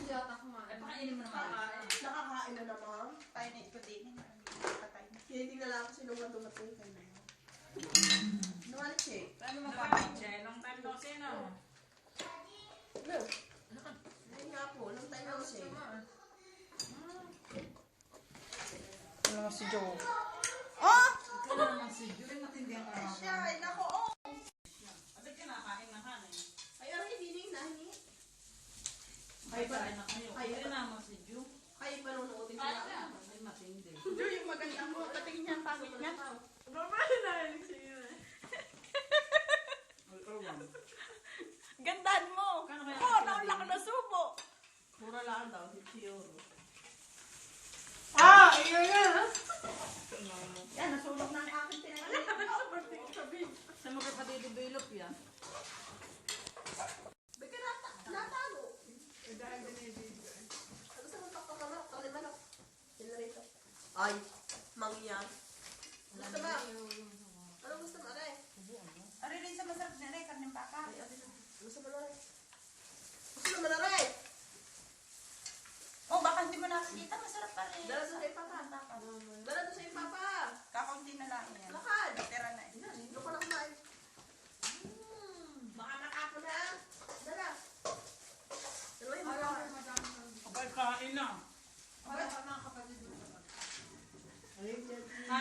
yata kumain. Ay, pakainin mo naman. Nakakain na naman. Tayo na ito din. Patay na. Hindi na lang ako sinungan dumating kayo na yun. Nuwalit siya. Paano mo papay? Long time no see, no? No. Ayun nga po, long time no see. Ano naman si Joe? Oh! Ano naman si Joe? Yung matindihan ka naman. Siya, ay nako, oh! Abit ka nakain ng kanin. Ay, aray, hindi na, hindi. Ay, kain na kayo. Ay, Ay, naman si Joe. Kayo pa nunuotin ko Ay, na. ay, matindi. Joe, yung maganda mo. Patingin niya ang pangit niya. Babae na rin siya. Gandaan mo! Kano kaya? Oh, naulak na subo! Mura lang daw, 50 euro. Ah! Iyo yan! Yan, nasulog na ang aking pinag-alala. Sa mga kapatid-develop yan. Ba't ka natago? Dahil dinibig. Ano sa mga pagkakalak? Kalimanok. Sila rito. Ay, mangyan. Gusto ba? Ano gusto mo, Aray? Ari rin sa masarap na rin, karneng baka. Ay, Aray. Gusto mo, Aray? Gusto mo, Aray? Oh, baka hindi mo nakikita, masarap pa rin. Dala sa iyo, Papa. Dala sa iyo, Papa. Kakaunti na lang yan. Lakad. Tira na eh. Hindi ko na kumain. Baka nakapon na. Dala. Dalawa yung mga. Kapag kain na.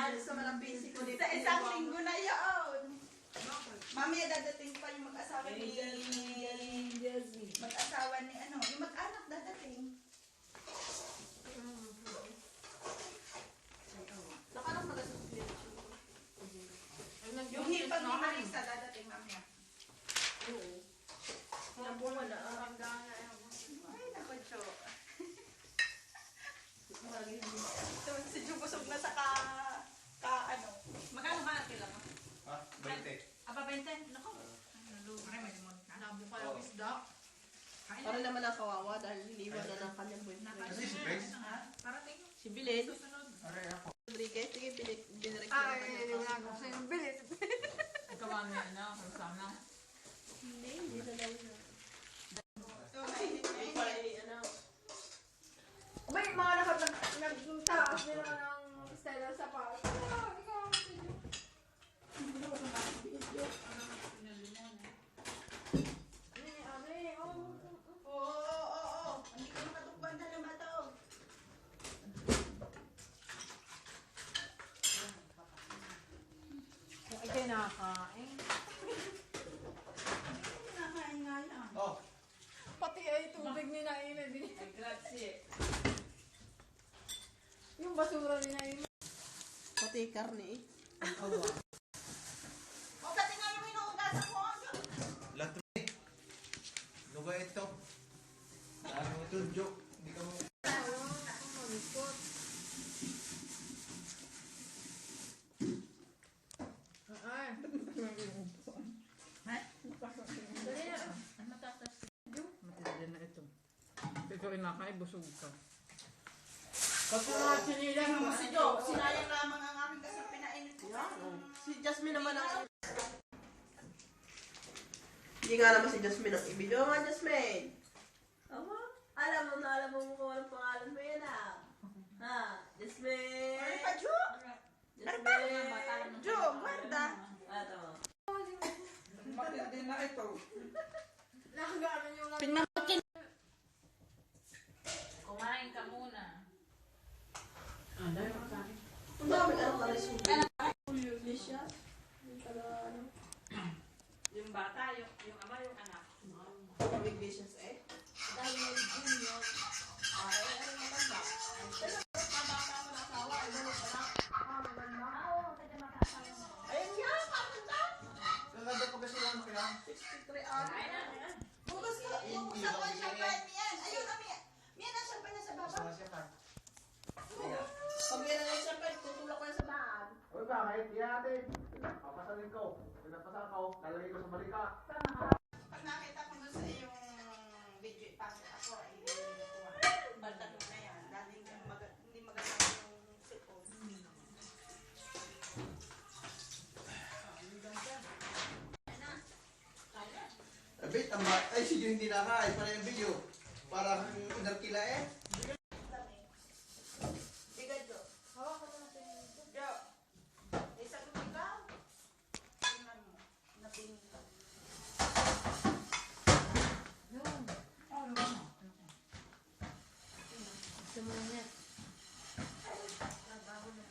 Gusto mo lang busy ko dito. Sa isang linggo na yun. Mamaya dadating pa yung mag-asawa ni... Mag-asawa ni ano, yung mag-anak dadating. Nakalang mag-asusin. Yung hipag ni Marisa dadating mamaya. Oo. Nabunga na. Ay, naku, Jo. Si Jo busog na sa ano. Magkano ba natin lang? Ha? 20. Apa 20? Naku. Ay, may limon ka. Labo kayo isda. Para naman ang kawawa dahil iniwan na ng kanyang boyfriend. Kasi si Grace? Parating. Si Bilin. Aray ako. Rodriguez. Sige, binirek Ay, na nilinago sa yung bilis. Ikaw ang na, sana. Hindi na lang siya. So, mainit Para ano. May mga nagtaas nila ng Stella sa paas. Ikaw, Oo. Hindi ko matukban na naman ito. Kung ikay nakakain. Nakain nga lang. Oh, Pati ay tubig ni Naina din. Ay, grazie. Yung basura ni Naina. Pati karne eh. O, pati nga yung inuugasan mo. lahat rin. Ano ba ito? Ano ito, joke? Hindi ka mo... Ay. Ang matatas. Matindi na ito. Ikaw inakay, busog ka. Kapag sinila Tingnan mo si Jo. Sinayang lamang ang aking kasi pinainit ko. Si Jasmine naman ang... Hindi nga naman si Jasmine ang ibigay. Oo nga, Jasmine. Ama, alam mo kung anong pangalan mo yan ah. Ha? Jasmine. Ay, pa, Jo. Jasmine. Jo, guarda. Ah, tama. Matindi na ito. nakagano yung Kumain ka muna. Ang dami ka ng talisubi. Felicia. Yung taga ano. Yung bata, yung ama, yung anak. Iglesias eh. Dahil yung junior. Ay, ano maganda. Pabata mo na asawa. Ay, ganun pala. Maganda. Ayun nga, maganda. Kaganda pa kasi lang kaya. 63 hours. Bukas ka yung champagne niyan. Ayun, miyan ang champagne na sa baba. Basta na siya ka. Pag yan na siya, tutulak ko na sa bahan. Uy, bakit? Yan natin. Papasalin ko. Pinapasal ko. Lalagay ko sa balika. Pag nakita ko doon sa iyong video, ipasok ako, ay baltag mo na yan. Dahil hindi maganda yung cellphone. Abit, ay, si Jo hindi nakain. Para yung video. Parang inarkila eh. Bigat, Jo. Hawakan mo na sa inyo. Jo. Isang ikaw. Tingnan mo. Napin. Gusto mo na. Bago na.